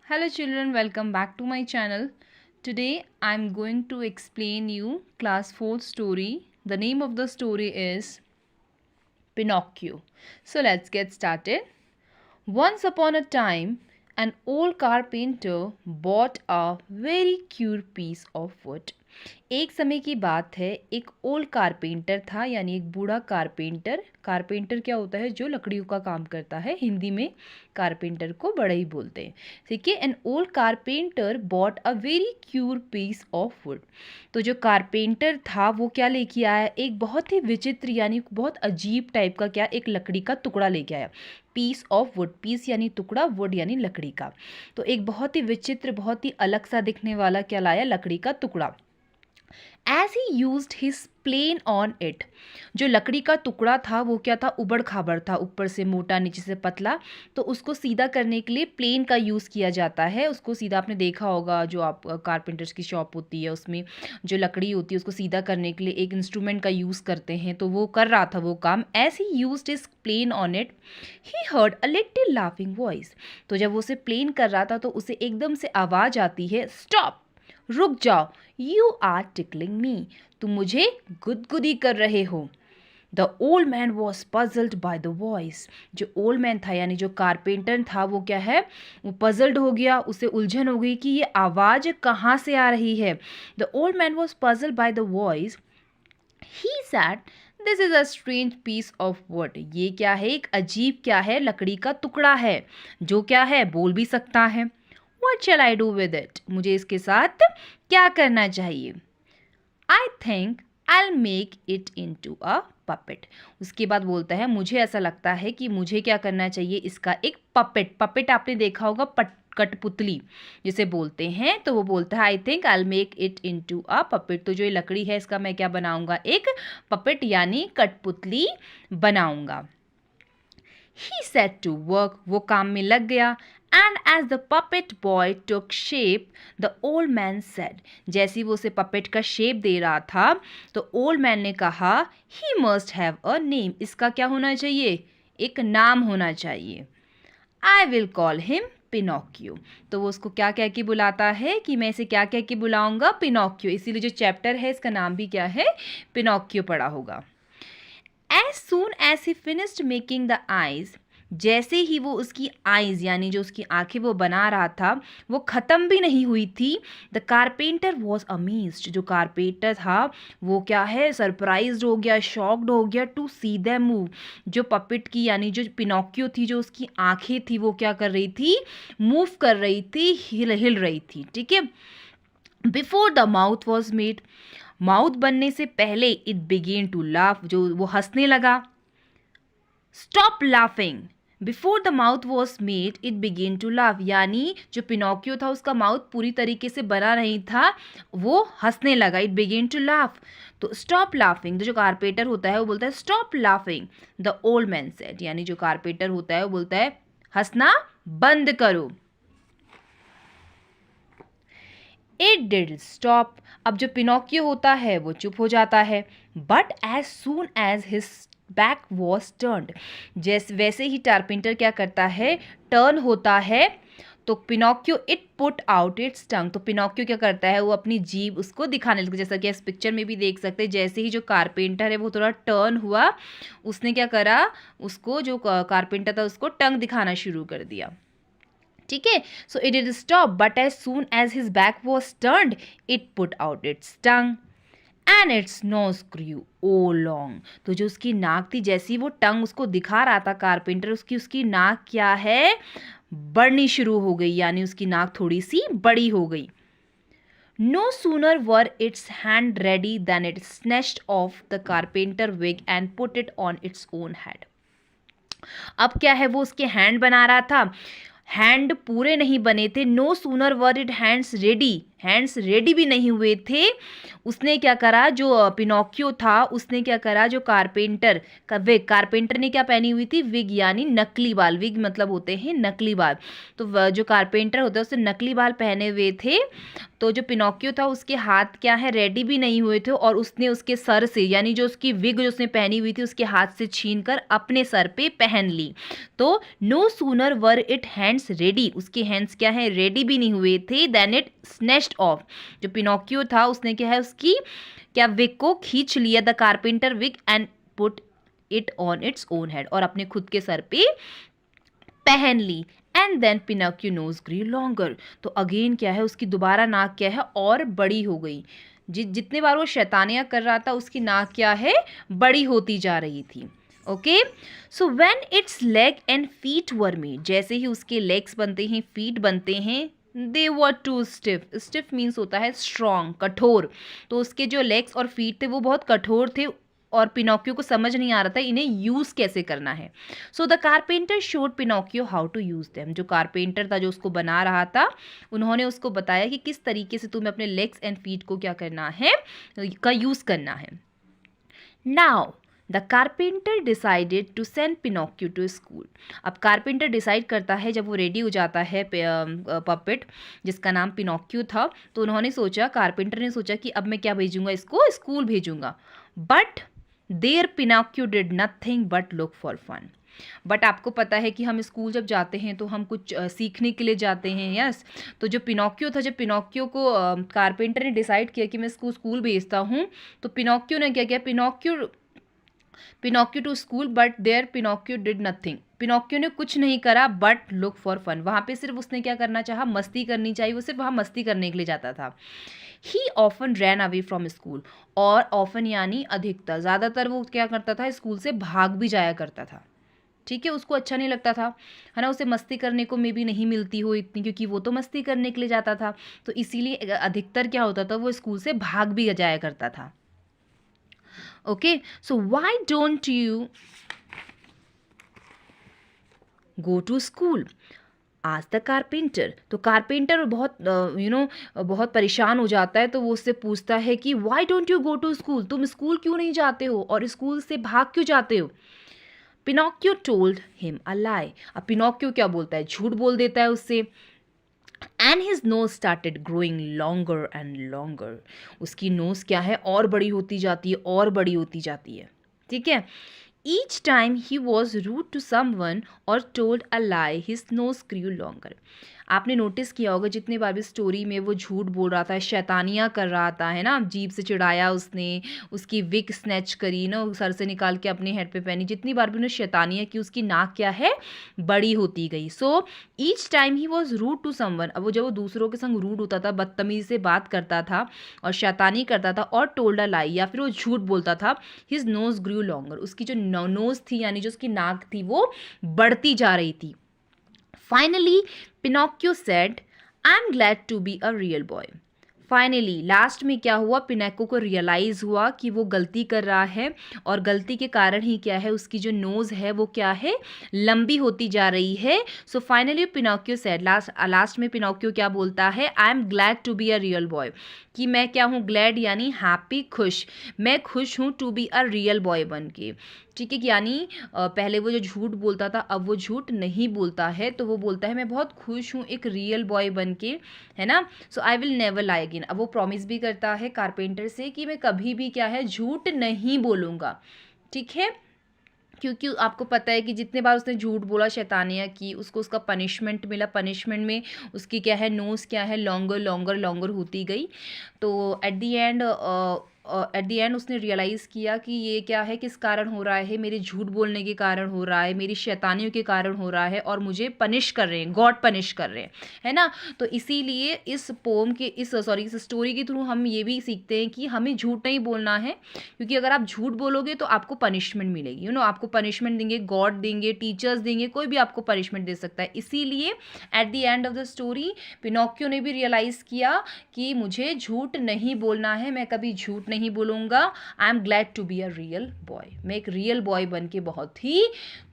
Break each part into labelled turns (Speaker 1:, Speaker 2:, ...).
Speaker 1: Hello children, welcome back to my channel. Today I am going to explain you class 4th story. The name of the story is Pinocchio. So let's get started. Once upon a time, an old carpenter bought a very cute piece of wood. एक समय की बात है, एक old carpenter था, यानी एक बूढ़ा कारपेंटर। कारपेंटर क्या होता है? जो लकड़ियों का काम करता है। हिंदी में कारपेंटर को बड़ा ही बोलते हैं, ठीक है। An old carpenter bought a very cute piece of wood. तो जो कारपेंटर था वो क्या लेके आया? एक बहुत ही विचित्र यानी बहुत अजीब टाइप का क्या, एक लकड़ी का टुकड़ा लेके आया। पीस ऑफ वुड, पीस यानी टुकड़ा, वुड यानी लकड़ी का। तो एक बहुत ही विचित्र, बहुत ही अलग सा दिखने वाला क्या लाया? लकड़ी का टुकड़ा। As he used his plane on it, जो लकड़ी का टुकड़ा था वो क्या था? उबड़ खाबड़ था, ऊपर से मोटा नीचे से पतला। तो उसको सीधा करने के लिए प्लेन का यूज़ किया जाता है। उसको सीधा आपने देखा होगा, जो आप कारपेंटर्स की शॉप होती है उसमें जो लकड़ी होती है उसको सीधा करने के लिए एक इंस्ट्रूमेंट का यूज़ करते हैं। तो वो कर रहा था वो काम। As he used his plane on it he heard a little laughing voice. तो जब वो उसे प्लेन कर रहा था तो उसे एकदम से आवाज़ आती है, स्टॉप, रुक जाओ, यू आर टिकलिंग मी, तुम मुझे गुदगुदी कर रहे हो। The old man was puzzled by the voice. जो ओल्ड मैन था यानी जो कारपेंटर था वो क्या है? वो पजल्ड हो गया, उसे उलझन हो गई कि ये आवाज़ कहाँ से आ रही है। The old man was puzzled by the voice. He said, this is a strange piece of wood. ये क्या है? एक अजीब क्या है? लकड़ी का टुकड़ा है जो क्या है? बोल भी सकता है। What shall I do with it? मुझे इसके साथ क्या करना चाहिए? I think I'll make it into a puppet. उसके बाद बोलता है, मुझे ऐसा लगता है कि मुझे क्या करना चाहिए? इसका एक पपेट। पपेट आपने देखा होगा, कठपुतली जिसे बोलते हैं। तो वो बोलता है, I think I make it into a puppet. तो जो ये लकड़ी है इसका मैं क्या बनाऊंगा? एक पपेट यानी कठपुतली बनाऊंगा। He set to work, वो काम में लग गया। And as the puppet boy took shape, the old man said, जैसे वो उसे पपेट का शेप दे रहा था तो ओल्ड मैन ने कहा, he must have a name, इसका क्या होना चाहिए? एक नाम होना चाहिए। I will call him Pinocchio. तो वो उसको क्या कह के बुलाता है कि मैं इसे क्या कह के बुलाऊंगा? पिनोकियो। इसीलिए जो चैप्टर है इसका नाम भी क्या है? पिनोकियो पड़ा होगा। As soon as he finished making the eyes, जैसे ही वो उसकी आइज़ यानी जो उसकी आंखें वो बना रहा था वो ख़त्म भी नहीं हुई थी। द कारपेंटर वॉज अमेज्ड, जो कारपेंटर था वो क्या है? सरप्राइज्ड हो गया, शॉक्ड हो गया टू सी दैम मूव। जो पपेट की यानी जो पिनोकियो थी, जो उसकी आंखें थी वो क्या कर रही थी? मूव कर रही थी, हिल रही थी, ठीक है। Before the mouth was made, mouth बनने से पहले इट बिगेन टू लाफ, जो वो हंसने लगा। Stop laughing, before the mouth was made it began to laugh, यानी जो पिनोकियो था उसका माउथ पूरी तरीके से बना नहीं था, वो हंसने लगा। It began to laugh. तो स्टॉप लाफिंग, तो जो कारपेंटर होता है वो बोलता है stop laughing. The old man said, यानी जो कारपेंटर होता है वो बोलता है हंसना बंद करो। इट डिड स्टॉप, अब जो पिनोकियो होता है वो चुप हो जाता है। But as soon as his back was turned, जैसे वैसे ही कारपेंटर क्या करता है? टर्न होता है। तो Pinocchio it put out its tongue, तो पिनोकियो क्या करता है? वो अपनी जीभ उसको दिखाने लगता है। जैसा कि इस पिक्चर में भी देख सकते हैं, जैसे ही जो कारपेंटर है वो थोड़ा टर्न हुआ, उसने क्या करा? उसको जो कारपेंटर था उसको टंग दिखाना शुरू कर दिया, ठीक है। So it did stop but as soon as his back was turned it put out its tongue and its nose grew oh long. तो जो उसकी नाक थी, जैसी वो टंग उसको दिखा रहा था कारपेंटर, उसकी नाक क्या है? बढ़नी शुरू हो गई, यानी उसकी नाक थोड़ी सी बड़ी हो गई। No sooner were its hand ready then it snatched off the carpenter wig and put it on its own head. अब क्या है? वो उसके हैंड बना रहा था, हैंड पूरे नहीं बने थे। No sooner were it hands ready, hands ready भी नहीं हुए थे, उसने क्या करा, जो पिनोकियो था उसने क्या करा, जो कारपेंटर का विग, कारपेंटर ने क्या पहनी हुई थी, विग यानी नकली बाल, विग मतलब होते हैं नकली बाल, तो जो कारपेंटर होता है उसने नकली बाल पहने हुए थे, तो जो पिनोकियो था उसके हाथ क्या है, रेडी भी नहीं हुए थे, और उसने उसके सर से, यानी जो उसकी विग जो उसने पहनी हुई थी उसके हाथ से छीन कर अपने सर पे पहन ली। तो no sooner were it hands ready, उसके हैंड्स क्या है, रेडी भी नहीं हुए थे, देन इट स्नेच्ड ऑफ, जो पिनोकियो था उसने क्या है, उसकी क्या विग को खींच लिया, the carpenter wig, and put it on its own head, और अपने खुद के सर पे पहन ली। And then Pinocchio nose grew longer, तो अगेन क्या है, उसकी दोबारा नाक क्या है, और बड़ी हो गई, जितने बार वो शैतानियाँ कर रहा था उसकी नाक क्या है, बड़ी होती जा रही थी। Okay, so when it's leg and feet were made, जैसे ही उसके लेग्स बनते हैं, फीट बनते हैं, दे वर टू स्टिफ, स्टिफ मीन्स होता है स्ट्रॉन्ग, कठोर, तो उसके जो लेग्स और फीट थे वो बहुत कठोर थे, और पिनोकियो को समझ नहीं आ रहा था इन्हें यूज़ कैसे करना है। So the carpenter showed Pinocchio how to use them, जो कारपेंटर था जो उसको बना रहा था, उन्होंने उसको बताया कि किस तरीके से तुम्हें अपने लेग्स एंड फीट को क्या करना है, का यूज़ करना है। Now the carpenter decided to send Pinocchio to school, अब कारपेंटर डिसाइड करता है, जब वो रेडी हो जाता है पपेट जिसका नाम पिनोकियो था, तो उन्होंने सोचा, कारपेंटर ने सोचा कि अब मैं क्या भेजूंगा, इसको स्कूल भेजूंगा। But there Pinocchio did nothing but look for fun, but आपको पता है कि हम स्कूल जब जाते हैं तो हम कुछ सीखने के लिए जाते हैं, यस। तो जो पिनोकियो था, जब पिनोकियो को कारपेंटर ने डिसाइड किया कि मैं इसको स्कूल भेजता हूँ, तो पिनोकियो ने क्या किया, Pinocchio to school, but there Pinocchio did nothing, Pinocchio ने कुछ नहीं करा बट लुक फॉर फन, वहाँ पे सिर्फ उसने क्या करना चाहा, मस्ती करनी चाहिए, वो सिर्फ वहाँ मस्ती करने के लिए जाता था। ही often ran away from school, और ऑफन यानी अधिकतर, ज़्यादातर वो क्या करता था, स्कूल से भाग भी जाया करता था, ठीक है, उसको अच्छा नहीं लगता था, है ना, उसे मस्ती करने को मे भी नहीं मिलती हो इतनी, क्योंकि वो तो मस्ती करने के लिए जाता था, तो इसीलिए अधिकतर क्या होता था, वो स्कूल से भाग भी जाया करता था। Okay, so why don't you go to school, आज द कारपेंटर, तो कारपेंटर बहुत बहुत परेशान हो जाता है, तो वो उससे पूछता है कि why don't you go to school, तुम स्कूल क्यों नहीं जाते हो, और स्कूल से भाग क्यों जाते हो। पिनोकियो टोल्ड हिम अ लाई, अब पिनोकियो क्या बोलता है, झूठ बोल देता है उससे। And his nose started growing longer and longer, उसकी नोज क्या है, और बड़ी होती जाती है, और बड़ी होती जाती है, ठीक है। Each time he was rude to someone और told a lie, his nose grew longer, आपने नोटिस किया होगा जितने बार भी स्टोरी में वो झूठ बोल रहा था, शैतानियाँ कर रहा था, है ना, जीभ से चिढ़ाया उसने, उसकी विग स्नैच करी ना, सर से निकाल के अपने हेड पे पहनी, जितनी बार भी उन्होंने शैतानियाँ की उसकी नाक क्या है, बड़ी होती गई। So each time he was rude to someone, अब वो जब वो दूसरों के संग रूड होता था, बदतमीजी से बात करता था और शैतानी करता था, और टोल्ड अ लाई या फिर वो झूठ बोलता था, हिज नोज ग्रू लॉन्गर, उसकी जो नोज थी यानी जो उसकी नाक थी वो बढ़ती जा रही थी। Finally, Pinocchio said, I'm glad to be a real boy. Finally last में क्या हुआ, पिनोकियो को रियलाइज़ हुआ कि वो गलती कर रहा है, और गलती के कारण ही क्या है, उसकी जो नोज़ है वो क्या है, लंबी होती जा रही है। So finally Pinocchio said, last में पिनोकियो क्या बोलता है, I am glad to be a real boy, कि मैं क्या हूँ, ग्लैड यानी हैप्पी, खुश, मैं खुश हूँ, to be a real boy बन के, ठीक है, यानी पहले वो जो झूठ बोलता था अब वो झूठ नहीं बोलता है, तो वो बोलता है मैं बहुत खुश हूँ एक रियल बॉय बन के, है ना। So I will never lie again, अब वो प्रॉमिस भी करता है कारपेंटर से कि मैं कभी भी क्या है, झूठ नहीं बोलूँगा, ठीक है, क्योंकि आपको पता है कि जितने बार उसने झूठ बोला, शैतानियाँ की, उसको उसका पनिशमेंट मिला, पनिशमेंट में उसकी क्या है, नोज़ क्या है, लॉन्गर लॉन्गर लॉन्गर होती गई। तो एट द एंड उसने रियलाइज़ किया कि ये क्या है, किस कारण हो रहा है, मेरे झूठ बोलने के कारण हो रहा है, मेरी शैतानियों के कारण हो रहा है, और मुझे पनिश कर रहे हैं, गॉड पनिश कर रहे हैं, है ना। तो इसीलिए इस पोम के इस स्टोरी के थ्रू हम ये भी सीखते हैं कि हमें झूठ नहीं बोलना है, क्योंकि अगर आप झूठ बोलोगे तो आपको पनिशमेंट मिलेगी, आपको पनिशमेंट देंगे, गॉड देंगे, टीचर्स देंगे, कोई भी आपको पनिशमेंट दे सकता है। इसीलिए at the end of the story Pinocchio ने भी रियलाइज़ किया कि मुझे झूठ नहीं बोलना है, मैं कभी झूठ नहीं बोलूँगा, I am glad to be a real boy, मैं एक रियल बॉय बन के बहुत ही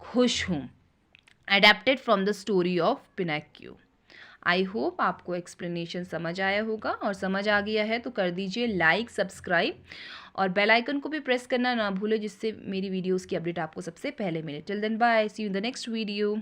Speaker 1: खुश हूँ। Adapted from the story of Pinocchio. I hope आपको एक्सप्लेनेशन समझ आया होगा, और समझ आ गया है तो कर दीजिए लाइक, सब्सक्राइब और बेल आइकन को भी प्रेस करना ना भूलें, जिससे मेरी वीडियोस की अपडेट आपको सबसे पहले मिले। Till then bye, see you in the next video.